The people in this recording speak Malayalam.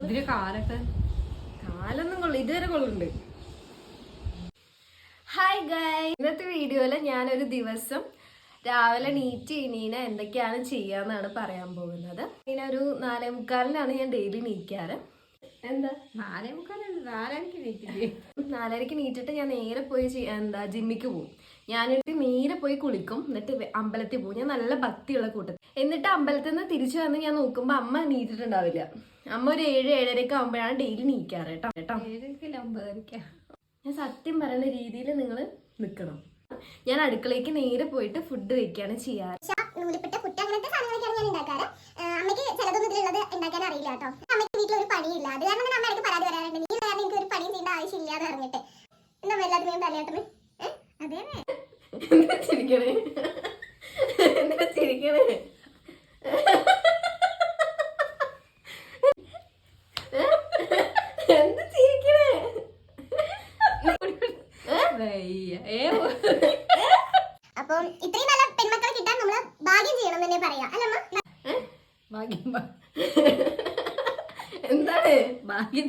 ഇതിന് കാലൊക്കെ കാലൊന്നും കൊള്ളു, ഇതുവരെ കൊള്ളുണ്ട്. ഹായ് ഗായ്, ഇന്നത്തെ വീഡിയോയില് ഞാനൊരു ദിവസം രാവിലെ നീറ്റ് എന്തൊക്കെയാണ് ചെയ്യാന്നാണ് പറയാൻ പോകുന്നത്. ഇങ്ങനെ ഒരു 4:45 ഞാൻ ഡെയിലി നീക്കാറ്. എന്താ 4:30 നീറ്റിട്ട് ഞാൻ നേരെ പോയി ജിമ്മിക്ക് പോകും. ഞാനിട്ട് നേരെ പോയി കുളിക്കും, എന്നിട്ട് അമ്പലത്തിൽ പോകും. ഞാൻ നല്ല ഭക്തിയുള്ള കൂട്ടത്തിൽ. എന്നിട്ട് അമ്പലത്തിൽ നിന്ന് തിരിച്ചു വന്ന് ഞാൻ നോക്കുമ്പോ അമ്മ നീറ്റിട്ടുണ്ടാവില്ല. അമ്മ ഒരു 7-7:30 ആകുമ്പോഴാണ് ഡെയിലി നീക്കാറ് കേട്ടോ. ഞാൻ സത്യം പറയുന്ന രീതിയിൽ നിങ്ങൾ നിൽക്കണം. ഞാൻ അടുക്കളയ്ക്ക് നേരെ പോയിട്ട് ഫുഡ് വെക്കാണ് ചെയ്യാറ്. നൂലിപ്പെട്ട പുട്ട് അങ്ങനത്തെ സാധനങ്ങളൊക്കെയാണ് ഞാൻ ഉണ്ടാക്കാറ്. അമ്മയ്ക്ക് ചിലതൊന്നും ഇതിലുള്ളത് ഉണ്ടാക്കാൻ അറിയില്ല കേട്ടോ. അമ്മയ്ക്ക് വീട്ടിലൊരു പണിയില്ല, അത് കാരണം തന്നെ അമ്മ എനിക്ക് പരാതി വരാറുണ്ട്, നീ കാരണം എനിക്ക് ഒരു പണിയും ചെയ്യേണ്ട ആവശ്യമില്ല എന്ന് പറഞ്ഞിട്ട്. എന്താ എല്ലാത്തിനും തലയാട്ടത്? അതേ ചിരിക്കണേ, എന്താ ചിരിക്കണേ? എന്താ ചിരിക്കണേ? അപ്പം ഇത്രയും നല്ല പെൺമക്കളെ കിട്ടാൻ നമ്മള് ഭാഗ്യം ചെയ്യണം തന്നെ പറയാം അല്ലമ്മ? ഭാഗ്യം എന്താണ് ഭാഗ്യം